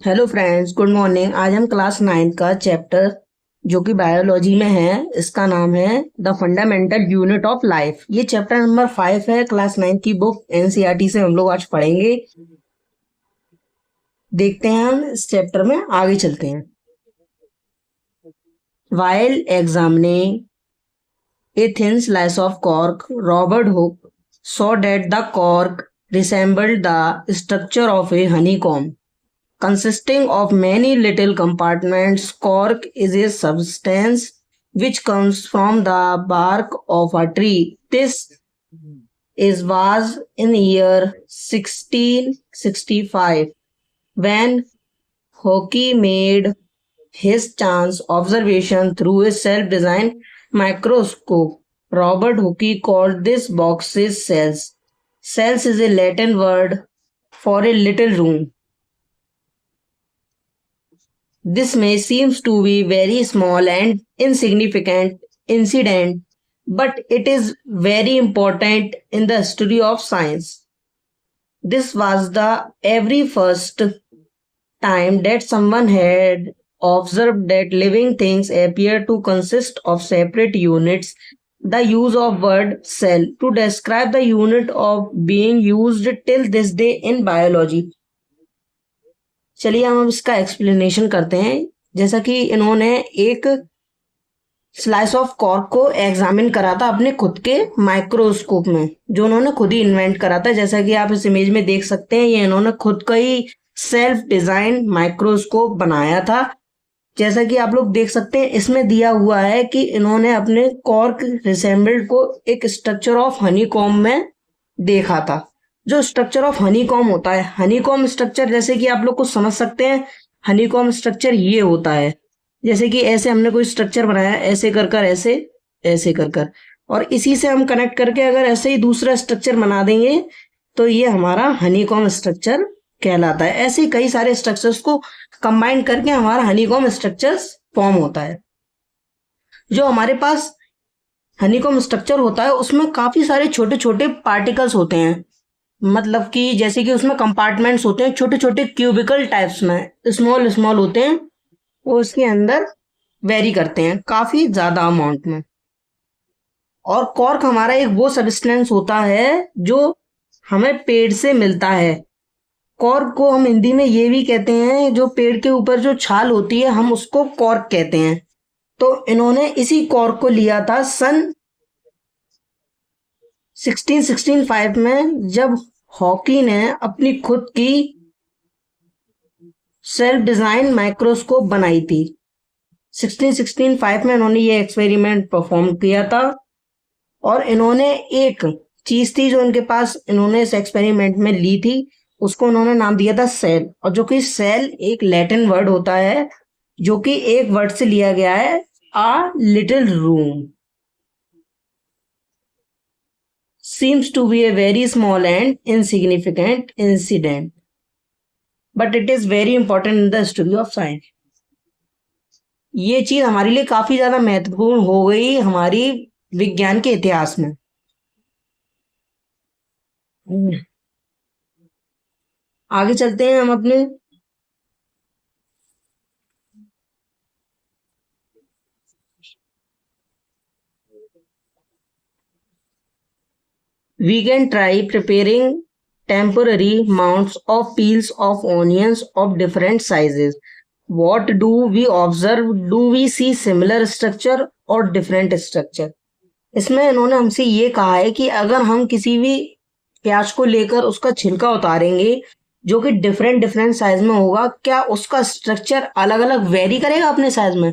Hello friends, good morning. आज हम class 9 का चैप्टर जो कि बायोलॉजी में है, इसका नाम है the fundamental unit of life. ये चैप्टर नंबर 5 है, क्लास 9 की बुक एनसीईआरटी से हम लोग आज पढ़ेंगे। देखते हैं हम इस चैप्टर में आगे चलते हैं। While examining a thin slice of cork, Robert Hooke saw that the cork resembled the structure of a honeycomb. Consisting of many little compartments, cork is a substance which comes from the bark of a tree. This was in year 1665 when Hooke made his chance observation through a self-designed microscope. Robert Hooke called this boxes cells. Cells is a Latin word for a little room. This may seem to be very small and insignificant incident, but it is very important in the history of science. This was the very first time that someone had observed that living things appear to consist of separate units. The use of word cell to describe the unit of being used till this day in biology. चलिए हम इसका explanation करते हैं। जैसा कि इन्होंने एक slice of cork को एग्जामिन करा था अपने खुद के माइक्रोस्कोप में, जो उन्होंने खुद ही इन्वेंट करा था। जैसा कि आप इस इमेज में देख सकते हैं, ये इन्होंने खुद का ही सेल्फ डिजाइन माइक्रोस्कोप बनाया था। जैसा कि आप लोग देख सकते हैं, इसमें दिया हुआ है कि इन्होंने अपने कॉर्क रिसेम्बल्ड को एक स्ट्रक्चर ऑफ हनीकॉम्ब में देखा था। जो स्ट्रक्चर ऑफ हनीकॉम्ब होता है, हनीकॉम्ब स्ट्रक्चर जैसे कि आप लोग कुछ समझ सकते हैं, हनीकॉम्ब स्ट्रक्चर ये होता है जैसे कि ऐसे हमने कोई स्ट्रक्चर बनाया, ऐसे कर कर ऐसे ऐसे कर कर, और इसी से हम कनेक्ट करके अगर ऐसे ही दूसरा स्ट्रक्चर बना देंगे तो ये हमारा हनीकॉम्ब स्ट्रक्चर कहलाता है। ऐसे ही कई सारे स्ट्रक्चर्स को कंबाइन करके हमारा हनीकॉम्ब स्ट्रक्चर्स फॉर्म होता है। जो हमारे पास हनीकॉम्ब स्ट्रक्चर होता है उसमें काफी सारे छोटे छोटे पार्टिकल्स होते हैं, मतलब कि जैसे कि उसमें कंपार्टमेंट्स होते हैं, छोटे छोटे क्यूबिकल टाइप्स में स्मॉल स्मॉल होते हैं। वो उसके अंदर वेरी करते हैं काफी ज्यादा अमाउंट में। और कॉर्क हमारा एक वो सब्सटेंस होता है जो हमें पेड़ से मिलता है। कॉर्क को हम हिंदी में ये भी कहते हैं, जो पेड़ के ऊपर जो छाल होती है हम उसको कॉर्क कहते हैं। तो इन्होंने इसी कॉर्क को लिया था सन 1665 में, जब हॉकी ने अपनी खुद की सेल्फ डिजाइन माइक्रोस्कोप बनाई थी। 1665 में इन्होंने ये एक्सपेरिमेंट परफॉर्म किया था। और इन्होंने एक चीज थी जो इनके पास इन्होंने इस एक्सपेरिमेंट में ली थी, उसको उन्होंने नाम दिया था सेल। और जो कि सेल एक लैटिन वर्ड होता है जो कि एक वर्ड से लिया गया है, आ little room. Seems to be a very small and insignificant incident, but it is very important in the history of science. ये चीज हमारे लिए काफी ज्यादा महत्वपूर्ण हो गई हमारी विज्ञान के इतिहास में। आगे चलते हैं हम अपने। We can try preparing temporary mounds of peels of onions of different sizes. What do we observe? Do we see similar structure or different structure? इसमें इन्होंने हमसे ये कहा है कि अगर हम किसी भी प्याज को लेकर उसका छिलका उतारेंगे जो कि डिफरेंट डिफरेंट साइज में होगा, क्या उसका स्ट्रक्चर अलग अलग वेरी करेगा अपने साइज में?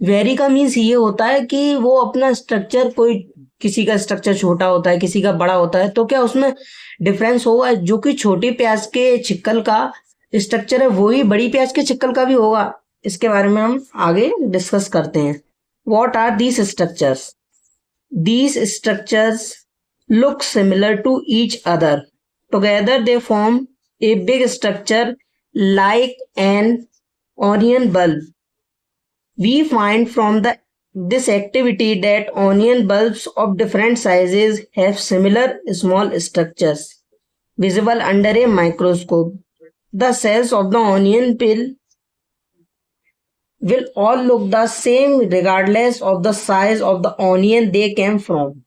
वेरी का मीन्स ये होता है कि वो अपना स्ट्रक्चर, कोई किसी का स्ट्रक्चर छोटा होता है, किसी का बड़ा होता है, तो क्या उसमें डिफरेंस होगा? जो कि छोटी प्याज के छिक्कल का स्ट्रक्चर है वही बड़ी प्याज के छिक्कल का भी होगा। इसके बारे में हम आगे डिस्कस करते हैं। What are these structures? These structures look similar to each other. Together they form a big structure like an onion bulb. We find from this activity that onion bulbs of different sizes have similar small structures visible under a microscope. the cells of the onion peel will all look the same regardless of the size of the onion they came from.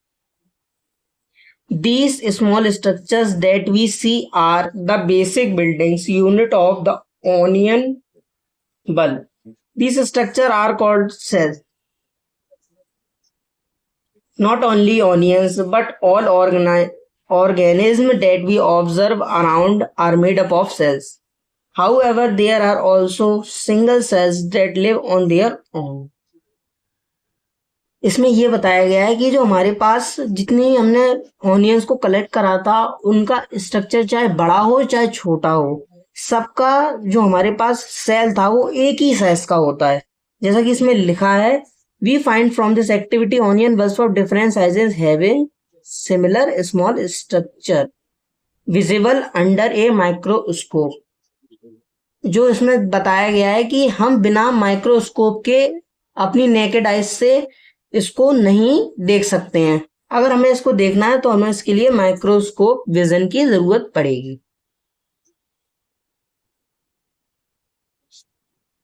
These small structures that we see are the basic buildings unit of the onion bulb. These structures are called cells. Not only onions but all organisms that we observe around are made up of cells. However, there are also single cells that live on their own. इसमें ये बताया गया है कि जो हमारे पास जितनी हमने ऑनियंस को कलेक्ट करा था उनका स्ट्रक्चर चाहे बड़ा हो चाहे छोटा हो, सबका जो हमारे पास सेल था वो एक ही साइज का होता है. जैसा कि इसमें लिखा है, we find from this activity onion bulbs of different sizes having similar small structure visible under a microscope. जो इसमें बताया गया है कि हम बिना माइक्रोस्कोप के अपनी नेकेड आइज से इसको नहीं देख सकते हैं. अगर हमें इसको देखना है तो हमें इसके लिए माइक्रोस्कोप विजन की जरूरत पड़ेगी.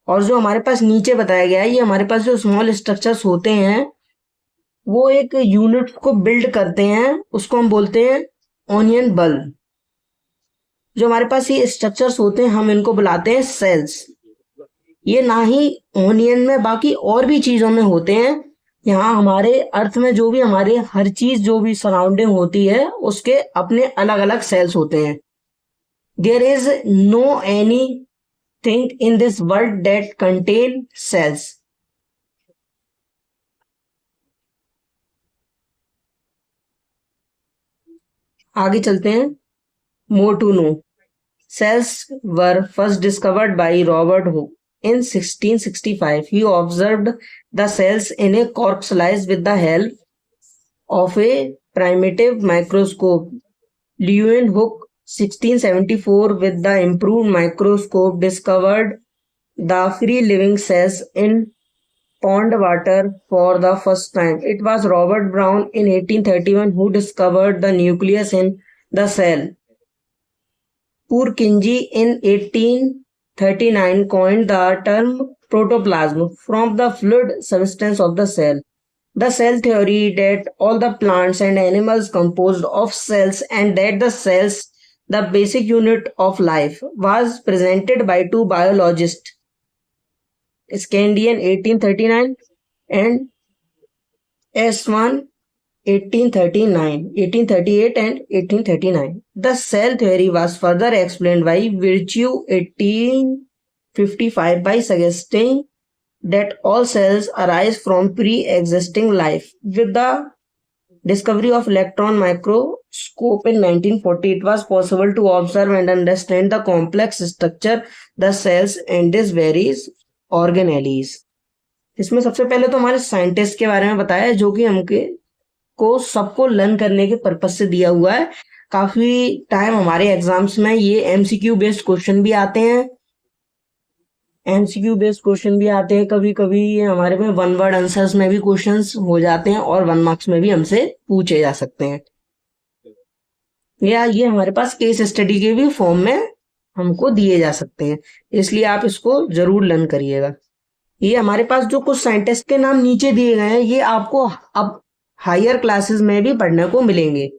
और जो हमारे पास नीचे बताया गया है, ये हमारे पास जो स्मॉल स्ट्रक्चर्स होते हैं वो एक यूनिट को बिल्ड करते हैं, उसको हम बोलते हैं ऑनियन बल्ब. जो हमारे पास ये स्ट्रक्चर्स होते हैं हम इनको बुलाते हैं सेल्स. ये ना ही ऑनियन में बाकी और भी चीजों में होते हैं. यहाँ हमारे अर्थ में जो भी हमारे हर चीज जो भी सराउंडिंग होती है उसके अपने अलग अलग सेल्स होते हैं. There is no any thing in this world that contain cells. आगे चलते हैं. More to know. Cells were first discovered by Robert Hooke in 1665. He observed the cells in a cork slice with the help of a primitive microscope. Leeuwenhoek 1674 with the improved microscope discovered the free living cells in pond water for the first time. It was Robert Brown in 1831 who discovered the nucleus in the cell. Purkinje in 1839 coined the term protoplasm from the fluid substance of the cell. The cell theory that all the plants and animals composed of cells and that the cells, the basic unit of life, was presented by two biologists, Scandian 1839 and S1 1838 and 1839. The cell theory was further explained by Virchow 1855 by suggesting that all cells arise from pre-existing life. With the discovery of electron microscope in 1940, it was possible to observe and understand the complex structure, the cells and its various organelles. इसमें सबसे पहले तो हमारे scientist के बारे में बताया जो कि हमके को सबको लर्न करने के पर्पज से दिया हुआ है. काफी टाइम हमारे एग्जाम्स में ये एमसीक्यू बेस्ड क्वेश्चन भी आते हैं. कभी कभी ये हमारे में वन वर्ड आंसर्स में भी क्वेश्चंस हो जाते हैं और 1 मार्क्स में भी हमसे पूछे जा सकते हैं. या ये हमारे पास केस स्टडी के भी फॉर्म में हमको दिए जा सकते हैं. इसलिए आप इसको जरूर लर्न करिएगा. ये हमारे पास जो कुछ साइंटिस्ट के नाम नीचे दिए गए हैं ये आपको अब हायर क्लासेस में भी पढ़ने को मिलेंगे.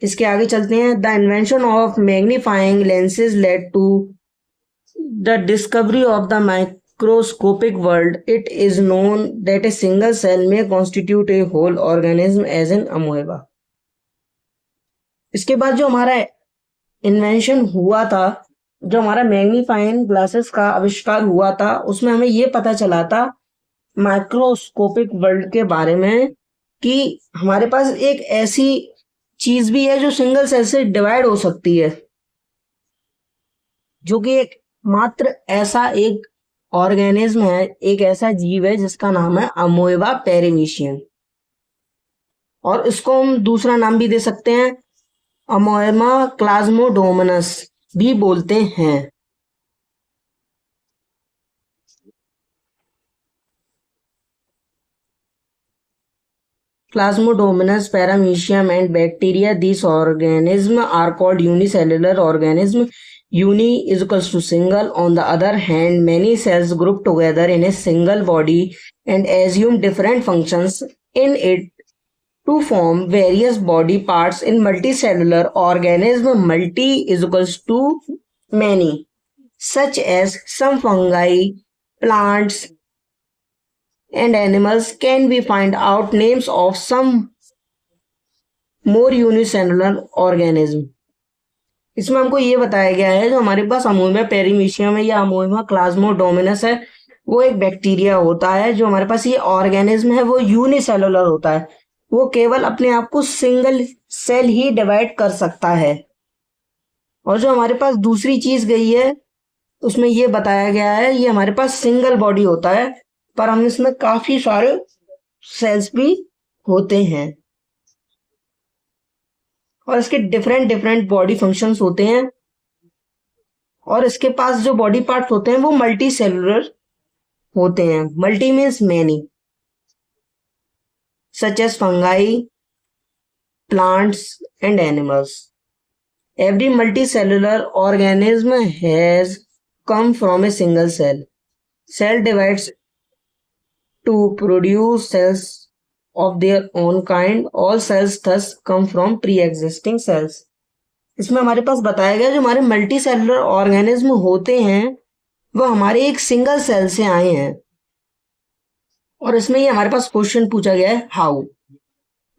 इसके आगे चलते हैं. The invention of magnifying lenses led to the discovery of the microscopic world. It is known that a single cell may constitute a whole organism as an amoeba. इसके बाद जो हमारा इन्वेंशन हुआ था, जो हमारा मैग्नीफाइंग ग्लासेस का आविष्कार हुआ था, उसमें हमें ये पता चला था माइक्रोस्कोपिक वर्ल्ड के बारे में कि हमारे पास एक ऐसी चीज भी है जो सिंगल सेल से डिवाइड हो सकती है, जो कि एक मात्र ऐसा एक ऑर्गेनिज्म है, एक ऐसा जीव है जिसका नाम है अमोएबा पेरिमीशियन. और इसको हम दूसरा नाम भी दे सकते हैं, अमोएबा क्लाज्मोडोमोनस भी बोलते हैं. Plasmodomonas, paramecium and bacteria, these organisms are called unicellular organisms. Uni is equals to single. On the other hand, many cells group together in a single body and assume different functions in it to form various body parts in multicellular organism. Multi is equals to many, such as some fungi, plants, and animals. Can we find out names of some more unicellular organism? इसमें हमको ये बताया गया है जो हमारे पास ammonia पेरीमीशियम है या अमोनिया क्लाज्मोडोमिनस है, वो एक बैक्टीरिया होता है। जो हमारे पास ये ऑर्गेनिज्म है वो यूनिसेलुलर होता है, वो केवल अपने आप को सिंगल सेल ही डिवाइड कर सकता है। और जो हमारे पास दूसरी चीज गई है उसमें ये बताया गया है ये हमारे पास सिंगल बॉडी होता है, पर हम इसमें काफी सारे सेल्स भी होते हैं और इसके डिफरेंट डिफरेंट बॉडी फंक्शंस होते हैं। और इसके पास जो बॉडी पार्ट्स होते हैं वो मल्टी सेलुलर होते हैं। Multi means many, such as fungi, plants and animals. Every multicellular organism has come from a single cell. Cell divides to produce cells of their own kind. All cells thus come from pre-existing cells. इसमें हमारे पास बताया गया जो हमारे multi cellular organism होते हैं वो हमारे एक सिंगल सेल से आए हैं। और इसमें ये हमारे पास क्वेश्चन पूछा गया है हाउ।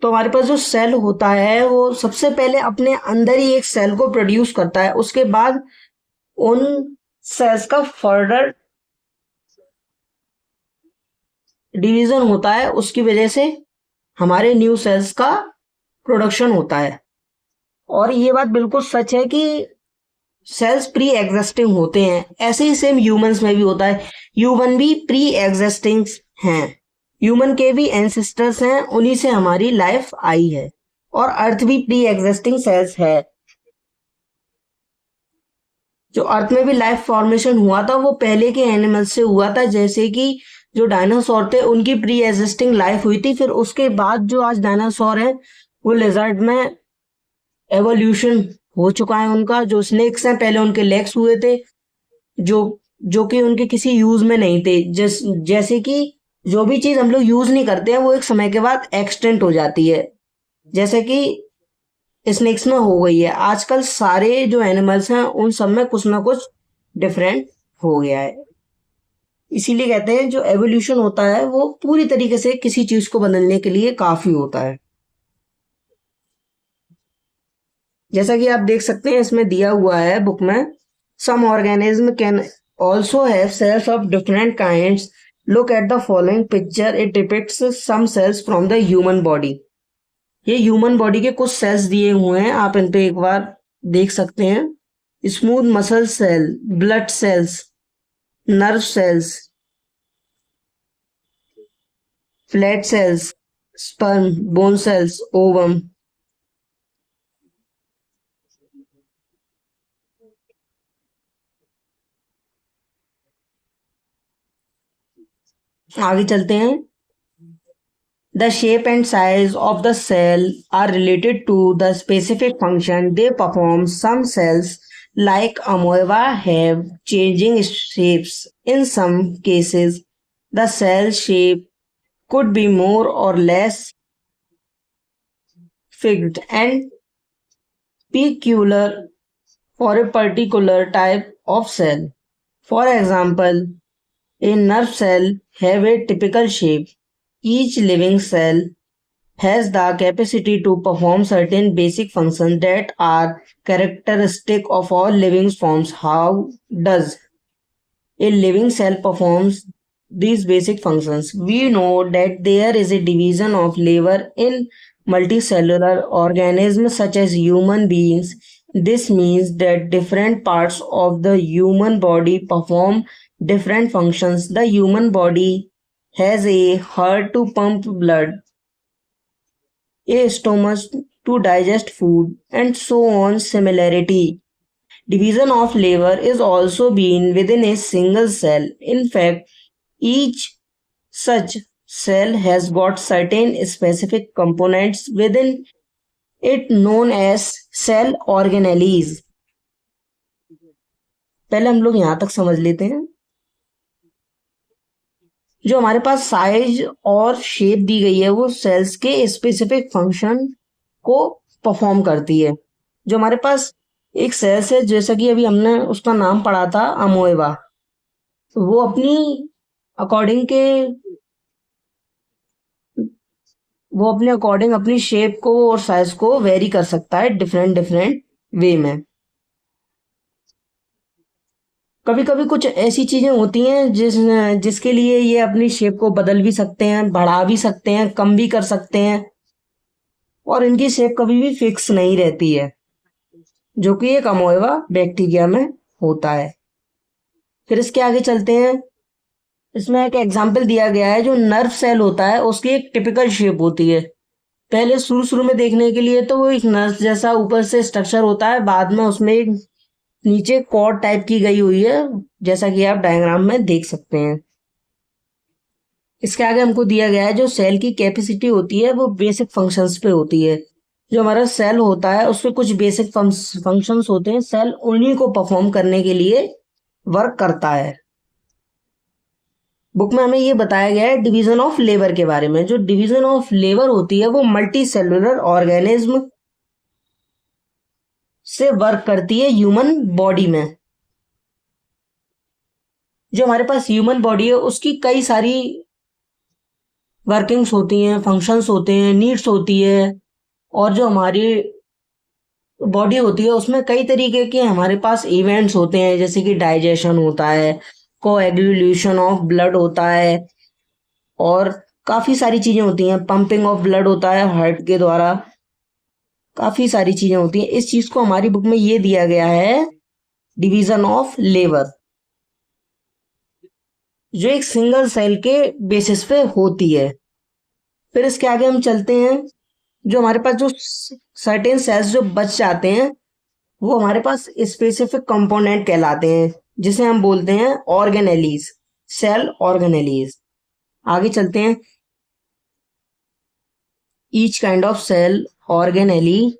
तो हमारे पास जो सेल होता है वो सबसे पहले अपने अंदर ही एक सेल को प्रोड्यूस करता है, उसके बाद उन सेल्स का फर्दर डिवीजन होता है, उसकी वजह से हमारे न्यू सेल्स का प्रोडक्शन होता है। और ये बात बिल्कुल सच है कि सेल्स प्री एग्जिस्टिंग होते हैं, ऐसे ही सेम ह्यूमंस में भी होता है। ह्यूमन भी प्री एग्जिस्टिंग हैं, ह्यूमन के भी एंसेस्टर्स हैं, उन्हीं से हमारी लाइफ आई है। और अर्थ भी प्री एग्जिस्टिंग सेल्स है। जो अर्थ में भी लाइफ फॉर्मेशन हुआ था वो पहले के एनिमल्स से हुआ था, जैसे कि जो डायनासोर थे उनकी प्री एग्जिस्टिंग लाइफ हुई थी, फिर उसके बाद जो आज डायनासोर है वो लिजर्ड में एवोल्यूशन हो चुका है उनका। जो स्नेक्स हैं पहले उनके लेग्स हुए थे जो जो कि उनके किसी यूज में नहीं थे। जैसे कि जो भी चीज हम लोग यूज नहीं करते हैं वो एक समय के बाद एक्सटेंट हो जाती है, जैसे कि स्नेक्स में हो गई है। आजकल सारे जो एनिमल्स हैं उन सब में कुछ ना कुछ डिफरेंट हो गया है। इसीलिए कहते हैं जो एवोल्यूशन होता है वो पूरी तरीके से किसी चीज को बदलने के लिए काफी होता है। जैसा कि आप देख सकते हैं इसमें दिया हुआ है बुक में, some organism can also have cells of different kinds. Look at the following picture, it depicts some cells from the human body. ये ह्यूमन बॉडी के कुछ सेल्स दिए हुए हैं, आप इन पे एक बार देख सकते हैं। Smooth muscle cell, blood cells, nerve cells, flat cells, sperm, bone cells, ovum. आगे चलते हैं। The shape and size of the cell are related to the specific function they perform. Some cells, like amoeba, have changing shapes. In some cases, the cell shape could be more or less fixed and peculiar for a particular type of cell. For example, a nerve cell have a typical shape. Each living cell has the capacity to perform certain basic functions that are characteristic of all living forms. How does a living cell performs these basic functions? We know that there is a division of labor in multicellular organisms such as human beings. This means that different parts of the human body perform different functions. The human body has a heart to pump blood, a stomach to digest food, and so on. Similarity, division of labor is also been within a single cell. In fact, each such cell has got certain specific components within it known as cell organelles. पहले हम लोग यहाँ तक समझ लेते हैं। जो हमारे पास साइज और शेप दी गई है वो सेल्स के स्पेसिफिक फंक्शन को परफॉर्म करती है। जो हमारे पास एक सेल्स है, जैसा कि अभी हमने उसका नाम पढ़ा था अमोएबा, वो अपनी अकॉर्डिंग के वो अपने अकॉर्डिंग अपनी शेप को और साइज को वेरी कर सकता है डिफरेंट डिफरेंट वे में। कभी कभी कुछ ऐसी चीजें होती हैं जिसके लिए ये अपनी शेप को बदल भी सकते हैं, बढ़ा भी सकते हैं, कम भी कर सकते हैं, और इनकी शेप कभी भी फिक्स नहीं रहती है, जो कि एक अमोएबा बैक्टीरिया में होता है। फिर इसके आगे चलते हैं। इसमें एक एग्जाम्पल दिया गया है, जो नर्व सेल होता है उसकी एक टिपिकल शेप होती है। पहले शुरू शुरू में देखने के लिए तो वो एक नर्व जैसा ऊपर से स्ट्रक्चर होता है, बाद में उसमें एक नीचे कॉर्ड टाइप की गई हुई है, जैसा कि आप डायग्राम में देख सकते हैं। इसके आगे हमको दिया गया है जो सेल की कैपेसिटी होती है वो बेसिक फंक्शंस पे होती है। जो हमारा सेल होता है उसपे कुछ बेसिक फंक्शंस होते हैं, सेल उन्हीं को परफॉर्म करने के लिए वर्क करता है। बुक में हमें ये बताया गया है डिवीजन ऑफ लेबर के बारे में। जो डिवीजन ऑफ लेबर होती है वो मल्टी सेलुलर ऑर्गेनिज्म से वर्क करती है ह्यूमन बॉडी में। जो हमारे पास ह्यूमन बॉडी है उसकी कई सारी वर्किंग्स होती हैं, फंक्शंस होते हैं, नीड्स होती है, और जो हमारी बॉडी होती है उसमें कई तरीके के हमारे पास इवेंट्स होते हैं, जैसे कि डाइजेशन होता है, कोएगुलेशन ऑफ ब्लड होता है, और काफ़ी सारी चीज़ें होती हैं, पंपिंग ऑफ ब्लड होता है हार्ट के द्वारा। काफ़ी सारी चीज़ें होती हैं। इस चीज़ को हमारी बुक में ये दिया गया है डिवीजन ऑफ लेबर, जो एक सिंगल सेल के बेसिस पे होती है। फिर इसके आगे हम चलते हैं। जो हमारे पास जो सर्टेन सेल्स जो बच जाते हैं वो हमारे पास स्पेसिफिक कंपोनेंट कहलाते हैं, जिसे हम बोलते हैं ऑर्गेनेलीज, सेल ऑर्गेनेलीज। आगे चलते हैं। Each kind of cell organelle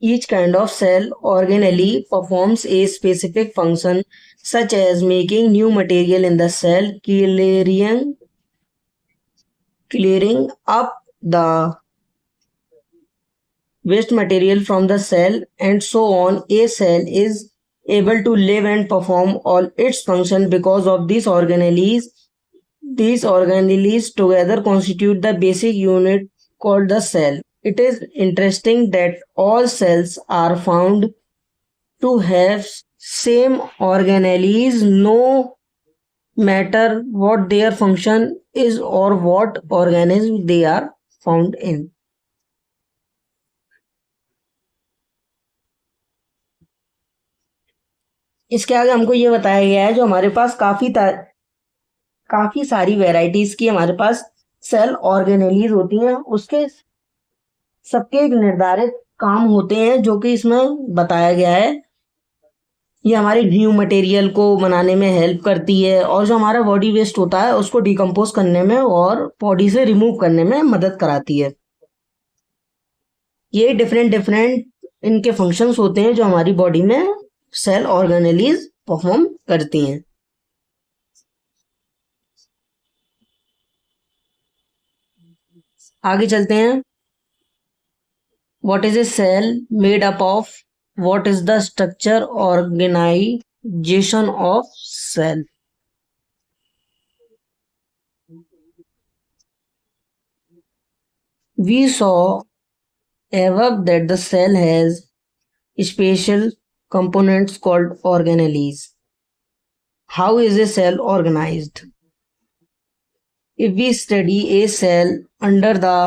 Each kind of cell organelle performs a specific function, such as making new material in the cell, clearing up the waste material from the cell, and so on. A cell is able to live and perform all its function because of these organelles. These organelles together constitute the basic unit called the cell. It is interesting that all cells are found to have same organelles no matter what their function is or what organism they are found in. इसके आगे हमको ये बताया गया है जो हमारे पास काफी सारी वैरायटीज की हमारे पास सेल ऑर्गेनेलीज होती हैं, उसके सबके एक निर्धारित काम होते हैं जो कि इसमें बताया गया है। ये हमारे न्यू मटेरियल को बनाने में हेल्प करती है, और जो हमारा बॉडी वेस्ट होता है उसको डिकम्पोज करने में और बॉडी से रिमूव करने में मदद कराती है। ये डिफरेंट डिफरेंट इनके फंक्शंस होते हैं जो हमारी बॉडी में सेल ऑर्गेनेलीज परफॉर्म करती हैं। आगे चलते हैं। What is a cell made up of? What is the structure organization of cell? We saw above that the cell has special components called organelles. How is a cell organized? If we study a cell under the